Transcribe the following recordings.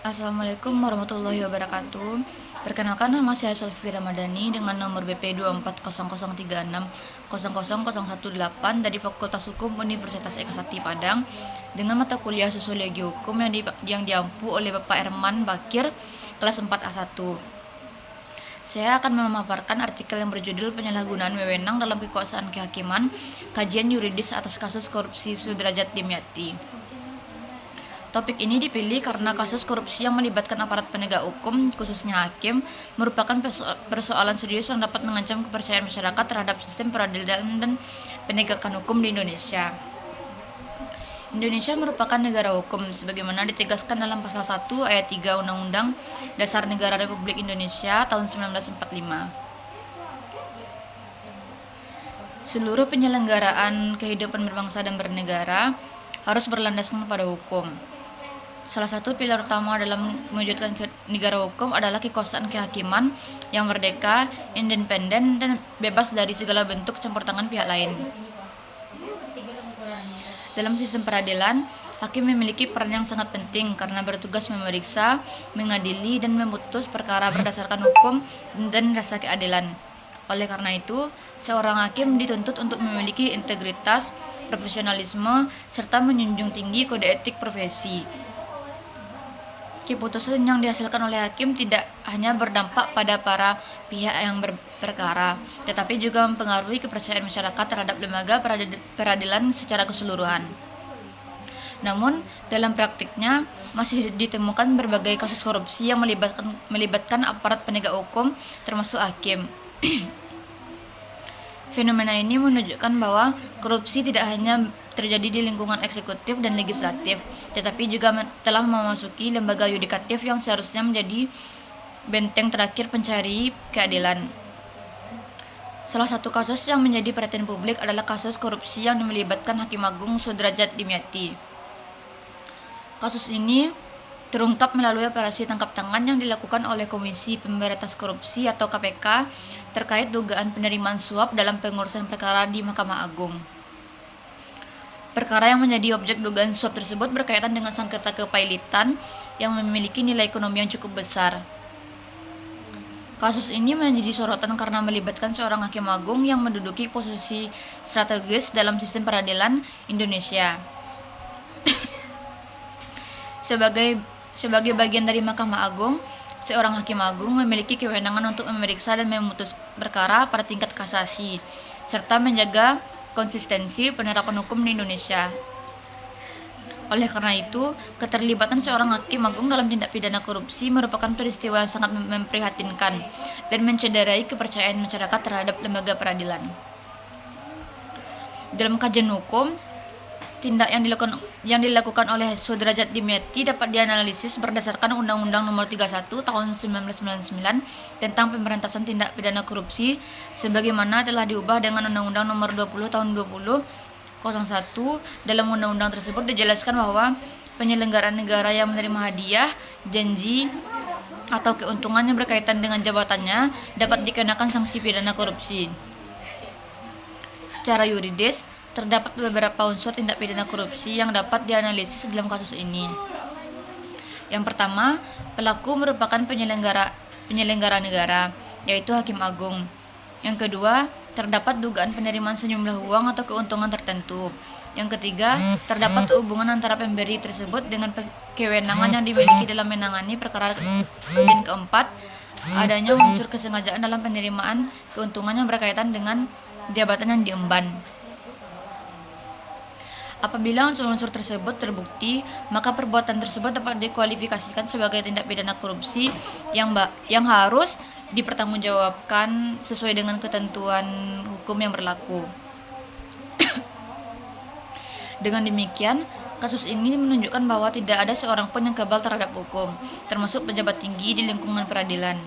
Assalamualaikum warahmatullahi wabarakatuh. Perkenalkan, nama saya Selvi Ramadhani dengan nomor BP 24003600018 dari Fakultas Hukum Universitas Ekasati Padang dengan mata kuliah Sosiologi Hukum yang diampu oleh Bapak Erman Bakir kelas 4A1. Saya akan memaparkan artikel yang berjudul Penyalahgunaan Wewenang dalam Kekuasaan Kehakiman, Kajian Yuridis atas Kasus Korupsi Sudrajat Dimyati. Topik ini dipilih karena kasus korupsi yang melibatkan aparat penegak hukum, khususnya hakim, merupakan persoalan serius yang dapat mengancam kepercayaan masyarakat terhadap sistem peradilan dan penegakan hukum di Indonesia. Indonesia merupakan negara hukum sebagaimana ditegaskan dalam pasal 1 ayat 3 Undang-Undang Dasar Negara Republik Indonesia tahun 1945. Seluruh penyelenggaraan kehidupan berbangsa dan bernegara harus berlandaskan pada hukum. Salah satu pilar utama dalam mewujudkan negara hukum adalah kekuasaan kehakiman yang merdeka, independen, dan bebas dari segala bentuk campur tangan pihak lain. Dalam sistem peradilan, hakim memiliki peran yang sangat penting karena bertugas memeriksa, mengadili, dan memutus perkara berdasarkan hukum dan rasa keadilan. Oleh karena itu, seorang hakim dituntut untuk memiliki integritas, profesionalisme, serta menjunjung tinggi kode etik profesi. Keputusan yang dihasilkan oleh hakim tidak hanya berdampak pada para pihak yang berperkara, tetapi juga mempengaruhi kepercayaan masyarakat terhadap lembaga peradilan secara keseluruhan. Namun, dalam praktiknya masih ditemukan berbagai kasus korupsi yang melibatkan aparat penegak hukum, termasuk hakim. Fenomena ini menunjukkan bahwa korupsi tidak hanya terjadi di lingkungan eksekutif dan legislatif, tetapi juga telah memasuki lembaga yudikatif yang seharusnya menjadi benteng terakhir pencari keadilan. Salah satu kasus yang menjadi perhatian publik adalah kasus korupsi yang melibatkan Hakim Agung Sudrajat Dimyati. Kasus ini terungkap melalui operasi tangkap tangan yang dilakukan oleh Komisi Pemberantasan Korupsi atau KPK terkait dugaan penerimaan suap dalam pengurusan perkara di Mahkamah Agung. Perkara yang menjadi objek dugaan suap tersebut berkaitan dengan sengketa kepailitan yang memiliki nilai ekonomi yang cukup besar. Kasus ini menjadi sorotan karena melibatkan seorang hakim agung yang menduduki posisi strategis dalam sistem peradilan Indonesia. Sebagai bagian dari Mahkamah Agung, seorang hakim agung memiliki kewenangan untuk memeriksa dan memutus perkara pada tingkat kasasi, serta menjaga konsistensi penerapan hukum di Indonesia. Oleh karena itu, keterlibatan seorang hakim agung dalam tindak pidana korupsi merupakan peristiwa yang sangat memprihatinkan dan mencederai kepercayaan masyarakat terhadap lembaga peradilan. Dalam kajian hukum, tindak yang dilakukan oleh Sudrajat Dimyati dapat dianalisis berdasarkan Undang-Undang Nomor 31 Tahun 1999 tentang Pemberantasan Tindak Pidana Korupsi sebagaimana telah diubah dengan Undang-Undang Nomor 20 Tahun 2001. Dalam undang-undang tersebut dijelaskan bahwa penyelenggaraan negara yang menerima hadiah, janji, atau keuntungan yang berkaitan dengan jabatannya dapat dikenakan sanksi pidana korupsi. Secara yuridis, terdapat beberapa unsur tindak pidana korupsi yang dapat dianalisis dalam kasus ini. Yang pertama, pelaku merupakan penyelenggara negara, yaitu hakim agung. Yang kedua, terdapat dugaan penerimaan sejumlah uang atau keuntungan tertentu. Yang ketiga, terdapat hubungan antara pemberi tersebut dengan kewenangan yang dimiliki dalam menangani perkara. Dan keempat, adanya unsur kesengajaan dalam penerimaan keuntungan yang berkaitan dengan jabatan yang diemban. Apabila unsur-unsur tersebut terbukti, maka perbuatan tersebut dapat dikualifikasikan sebagai tindak pidana korupsi yang harus dipertanggungjawabkan sesuai dengan ketentuan hukum yang berlaku. Dengan demikian, kasus ini menunjukkan bahwa tidak ada seorang pun yang kebal terhadap hukum, termasuk pejabat tinggi di lingkungan peradilan.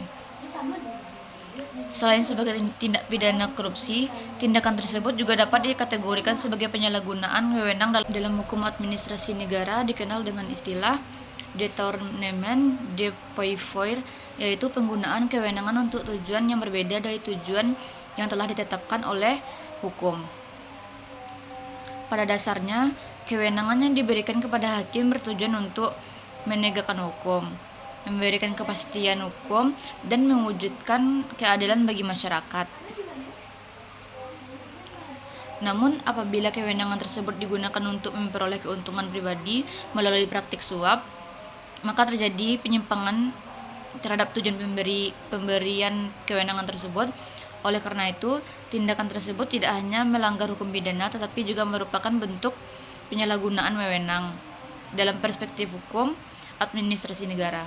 Selain sebagai tindak pidana korupsi, tindakan tersebut juga dapat dikategorikan sebagai penyalahgunaan wewenang dalam hukum administrasi negara dikenal dengan istilah détournement de pouvoir, yaitu penggunaan kewenangan untuk tujuan yang berbeda dari tujuan yang telah ditetapkan oleh hukum. Pada dasarnya, kewenangan yang diberikan kepada hakim bertujuan untuk menegakkan hukum. memberikan kepastian hukum, dan mewujudkan keadilan bagi masyarakat. Namun, apabila kewenangan tersebut digunakan untuk memperoleh keuntungan pribadi melalui praktik suap, maka terjadi penyimpangan terhadap tujuan pemberian kewenangan tersebut. Oleh karena itu, tindakan tersebut tidak hanya melanggar hukum pidana, tetapi juga merupakan bentuk penyalahgunaan wewenang dalam perspektif hukum administrasi negara.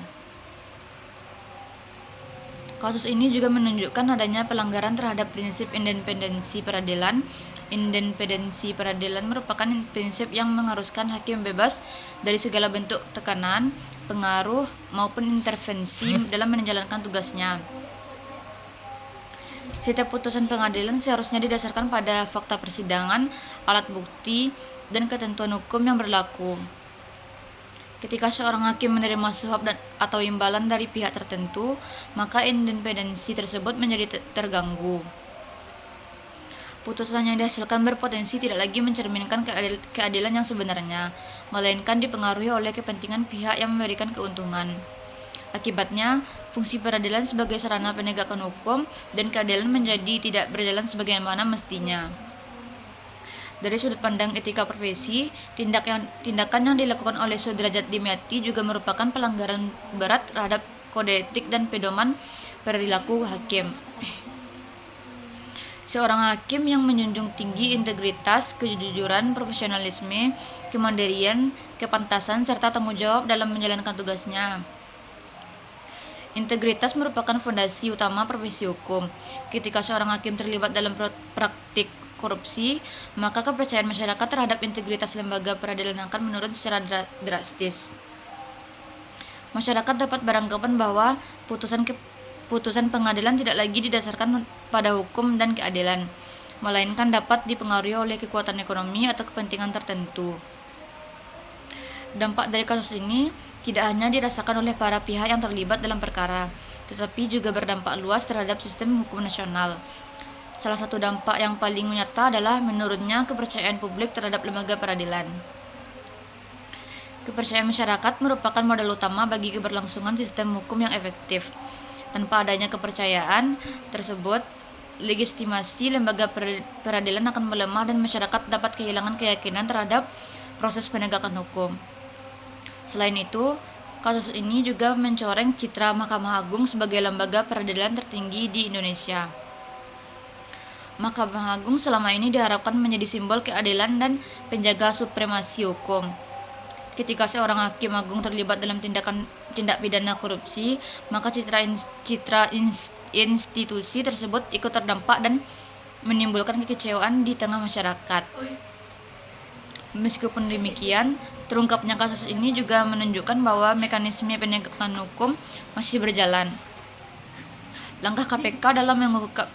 Kasus ini juga menunjukkan adanya pelanggaran terhadap prinsip independensi peradilan. Independensi peradilan merupakan prinsip yang mengharuskan hakim bebas dari segala bentuk tekanan, pengaruh, maupun intervensi dalam menjalankan tugasnya. Setiap putusan pengadilan seharusnya didasarkan pada fakta persidangan, alat bukti, dan ketentuan hukum yang berlaku. Ketika seorang hakim menerima suap atau imbalan dari pihak tertentu, maka independensi tersebut menjadi terganggu. Putusan yang dihasilkan berpotensi tidak lagi mencerminkan keadilan yang sebenarnya, melainkan dipengaruhi oleh kepentingan pihak yang memberikan keuntungan. Akibatnya, fungsi peradilan sebagai sarana penegakan hukum dan keadilan menjadi tidak berjalan sebagaimana mestinya. Dari sudut pandang etika profesi, tindakan yang dilakukan oleh Sudrajat Dimyati juga merupakan pelanggaran berat terhadap kode etik dan pedoman perilaku hakim. Seorang hakim yang menjunjung tinggi integritas, kejujuran, profesionalisme, kemandirian, kepantasan, serta tanggung jawab dalam menjalankan tugasnya. Integritas merupakan fondasi utama profesi hukum. Ketika seorang hakim terlibat dalam praktik korupsi, maka kepercayaan masyarakat terhadap integritas lembaga peradilan akan menurun secara drastis. Masyarakat dapat beranggapan bahwa putusan pengadilan tidak lagi didasarkan pada hukum dan keadilan, melainkan dapat dipengaruhi oleh kekuatan ekonomi atau kepentingan tertentu. Dampak dari kasus ini tidak hanya dirasakan oleh para pihak yang terlibat dalam perkara, tetapi juga berdampak luas terhadap sistem hukum nasional. Salah satu dampak yang paling nyata adalah menurunnya kepercayaan publik terhadap lembaga peradilan. Kepercayaan masyarakat merupakan modal utama bagi keberlangsungan sistem hukum yang efektif. Tanpa adanya kepercayaan tersebut, legitimasi lembaga peradilan akan melemah dan masyarakat dapat kehilangan keyakinan terhadap proses penegakan hukum. Selain itu, kasus ini juga mencoreng citra Mahkamah Agung sebagai lembaga peradilan tertinggi di Indonesia. Mahkamah Agung selama ini diharapkan menjadi simbol keadilan dan penjaga supremasi hukum. Ketika seorang hakim agung terlibat dalam tindak pidana korupsi, maka citra institusi tersebut ikut terdampak dan menimbulkan kekecewaan di tengah masyarakat. Meskipun demikian, terungkapnya kasus ini juga menunjukkan bahwa mekanisme penegakan hukum masih berjalan. Langkah KPK dalam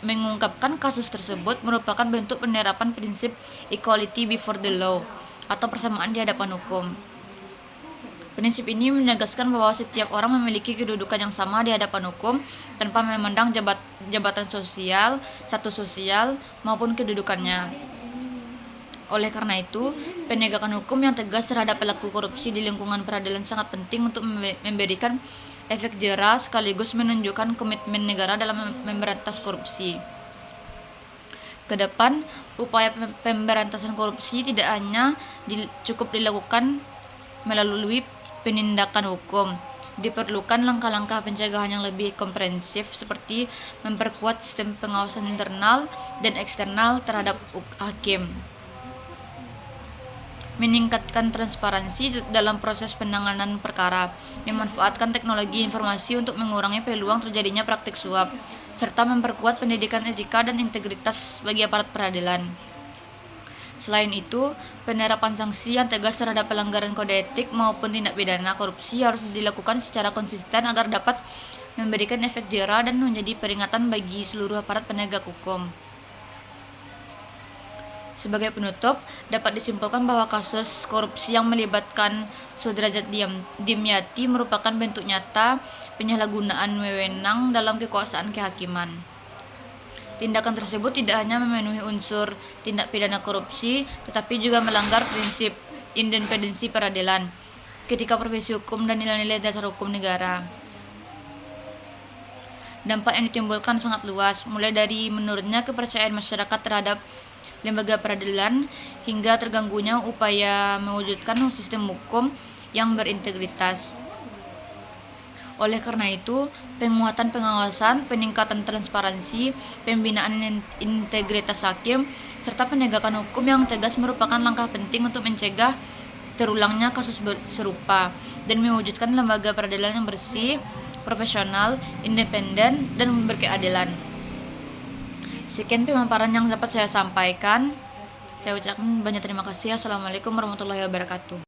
mengungkapkan kasus tersebut merupakan bentuk penerapan prinsip equality before the law atau persamaan di hadapan hukum. Prinsip ini menegaskan bahwa setiap orang memiliki kedudukan yang sama di hadapan hukum tanpa memandang jabatan sosial, status sosial, maupun kedudukannya. Oleh karena itu, penegakan hukum yang tegas terhadap pelaku korupsi di lingkungan peradilan sangat penting untuk memberikan efek jera sekaligus menunjukkan komitmen negara dalam memberantas korupsi. Kedepan, upaya pemberantasan korupsi tidak hanya cukup dilakukan melalui penindakan hukum. Diperlukan langkah-langkah pencegahan yang lebih komprehensif seperti memperkuat sistem pengawasan internal dan eksternal terhadap hakim, meningkatkan transparansi dalam proses penanganan perkara, memanfaatkan teknologi informasi untuk mengurangi peluang terjadinya praktik suap, serta memperkuat pendidikan etika dan integritas bagi aparat peradilan. Selain itu, penerapan sanksi yang tegas terhadap pelanggaran kode etik maupun tindak pidana korupsi harus dilakukan secara konsisten agar dapat memberikan efek jera dan menjadi peringatan bagi seluruh aparat penegak hukum. Sebagai penutup, dapat disimpulkan bahwa kasus korupsi yang melibatkan Sudrajat Dimyati merupakan bentuk nyata penyalahgunaan wewenang dalam kekuasaan kehakiman. Tindakan tersebut tidak hanya memenuhi unsur tindak pidana korupsi, tetapi juga melanggar prinsip independensi peradilan, etika profesi hukum, dan nilai-nilai dasar hukum negara. Dampak yang ditimbulkan sangat luas, mulai dari menurunnya kepercayaan masyarakat terhadap lembaga peradilan hingga terganggunya upaya mewujudkan sistem hukum yang berintegritas. Oleh karena itu, penguatan pengawasan, peningkatan transparansi, pembinaan integritas hakim, serta penegakan hukum yang tegas merupakan langkah penting untuk mencegah terulangnya kasus serupa dan mewujudkan lembaga peradilan yang bersih, profesional, independen, dan berkeadilan. Sekian pemaparan yang dapat saya sampaikan. Saya ucapkan banyak terima kasih. Assalamualaikum warahmatullahi wabarakatuh.